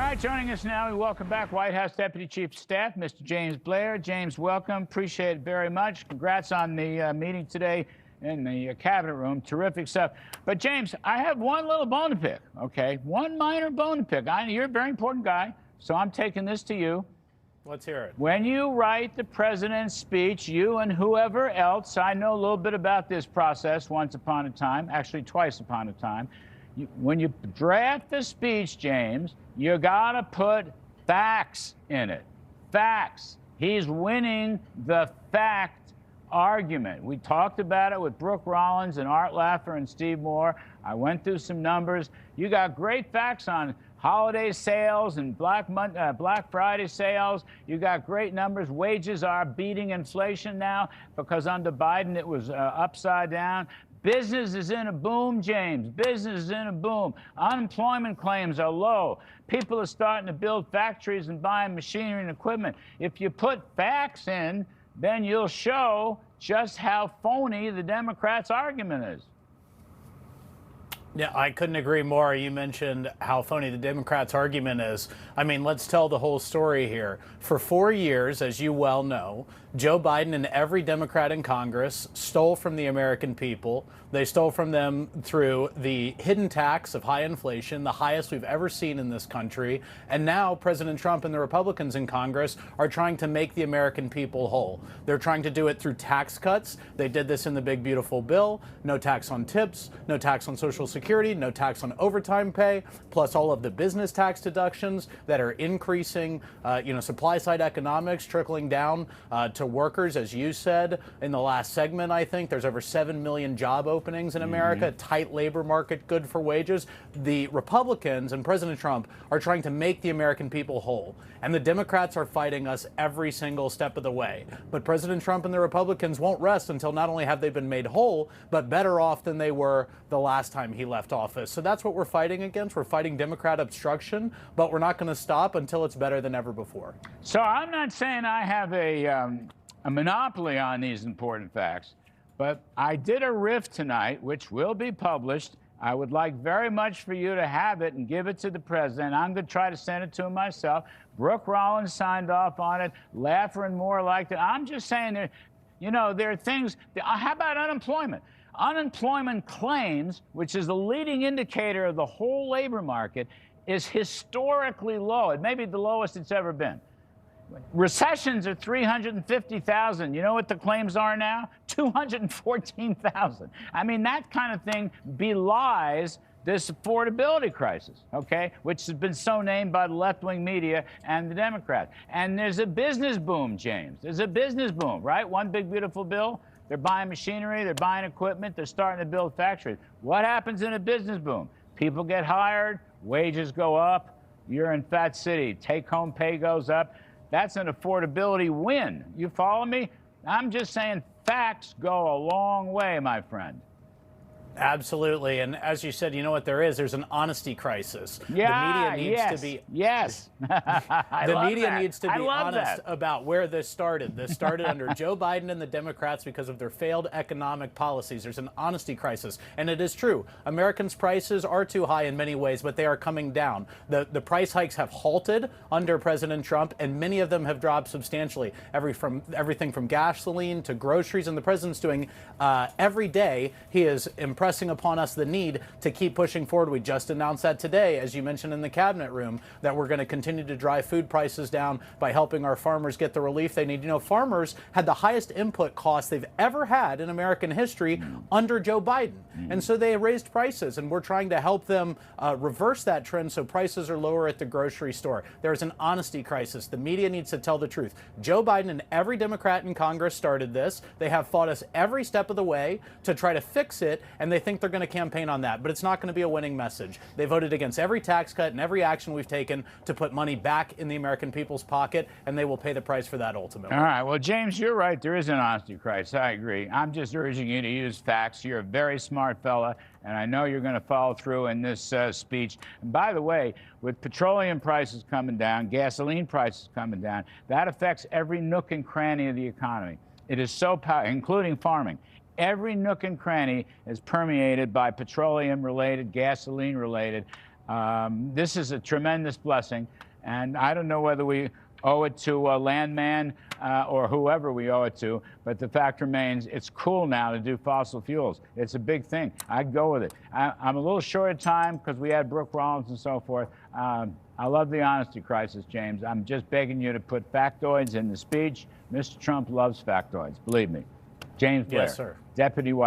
right, joining us now, we welcome back White House Deputy Chief of Staff, Mr. James Blair. James, welcome. Appreciate it very much. Congrats on the meeting today in the cabinet room. Terrific stuff. But, James, I have one little bone to pick, okay? One minor bone to pick. You're a very important guy, so I'm taking this to you. Let's hear it. When you write the president's speech, you and whoever else, I know a little bit about this process once upon a time, actually twice upon a time. When you draft the speech, James, you got to put facts in it. Facts. He's winning the fact argument. We talked about it with Brooke Rollins and Art Laffer and Steve Moore. I went through some numbers. You got great facts on holiday sales and Black Friday sales. You got great numbers. Wages are beating inflation now because under Biden it was upside down. Business is in a boom, James. Business is in a boom. Unemployment claims are low. People are starting to build factories and buying machinery and equipment. If you put facts in, then you'll show just how phony the Democrats' argument is. Yeah, I couldn't agree more. You mentioned how phony the Democrats' argument is. I mean, let's tell the whole story here. For 4 years, as you well know, Joe Biden and every Democrat in Congress stole from the American people. They stole from them through the hidden tax of high inflation, the highest we've ever seen in this country. And now President Trump and the Republicans in Congress are trying to make the American people whole. They're trying to do it through tax cuts. They did this in the big, beautiful bill. No tax on tips, no tax on Social Security, no tax on overtime pay, plus all of the business tax deductions that are increasing, supply side economics trickling down to workers, as you said in the last segment. I think there's over 7 million job openings in America, tight labor market, good for wages. The Republicans and President Trump are trying to make the American people whole, and the Democrats are fighting us every single step of the way. But President Trump and the Republicans won't rest until not only have they been made whole, but better off than they were the last time he left office. So that's what we're fighting against. We're fighting Democrat obstruction, but we're not going to stop until it's better than ever before. So I'm not saying I have a monopoly on these important facts, but I did a riff tonight, which will be published. I would like very much for you to have it and give it to the president. I'm going to try to send it to him myself. Brooke Rollins signed off on it. Laffer and Moore liked it. I'm just saying there are things. How about unemployment? Unemployment claims, which is the leading indicator of the whole labor market, is historically low. It may be the lowest it's ever been. Recessions are 350,000. You know what the claims are now? 214,000. I mean, that kind of thing belies this affordability crisis, okay, which has been so named by the left-wing media and the Democrats. And there's a business boom, James. There's a business boom, right? One big, beautiful bill. They're buying machinery. They're buying equipment. They're starting to build factories. What happens in a business boom? People get hired. Wages go up. You're in Fat City. Take-home pay goes up. That's an affordability win. You follow me? I'm just saying facts go a long way, my friend. Absolutely. And as you said, you know what there is? There's an honesty crisis. Yeah, the media needs to be. Yes. The media needs to be honest about where this started. This started under Joe Biden and the Democrats because of their failed economic policies. There's an honesty crisis. And it is true. Americans' prices are too high in many ways, but they are coming down. The price hikes have halted under President Trump, and many of them have dropped substantially. Everything from gasoline to groceries. And the president's doing every day, he is impressing upon us the need to keep pushing forward. We just announced that today, as you mentioned in the cabinet room, that we're going to continue to drive food prices down by helping our farmers get the relief they need. You know, farmers had the highest input costs they've ever had in American history under Joe Biden. And so they raised prices, and we're trying to help them reverse that trend so prices are lower at the grocery store. There's an honesty crisis. The media needs to tell the truth. Joe Biden and every Democrat in Congress started this. They have fought us every step of the way to try to fix it, and they think they're going to campaign on that, but it's not going to be a winning message. They voted against every tax cut and every action we've taken to put money back in the American people's pocket, and they will pay the price for that ultimately. All right. Well, James, you're right. There is an honesty crisis. I agree. I'm just urging you to use facts. You're a very smart fella, and I know you're going to follow through in this speech. And by the way, with petroleum prices coming down, gasoline prices coming down, that affects every nook and cranny of the economy. It is so powerful, including farming. Every nook and cranny is permeated by petroleum-related, gasoline-related. This is a tremendous blessing, and I don't know whether we owe it to a landman or whoever we owe it to, but the fact remains it's cool now to do fossil fuels. It's a big thing. I'd go with it. I'm a little short of time because we had Brooke Rollins and so forth. I love the honesty crisis, James. I'm just begging you to put factoids in the speech. Mr. Trump loves factoids, believe me. James Blair, Yes, sir. Deputy White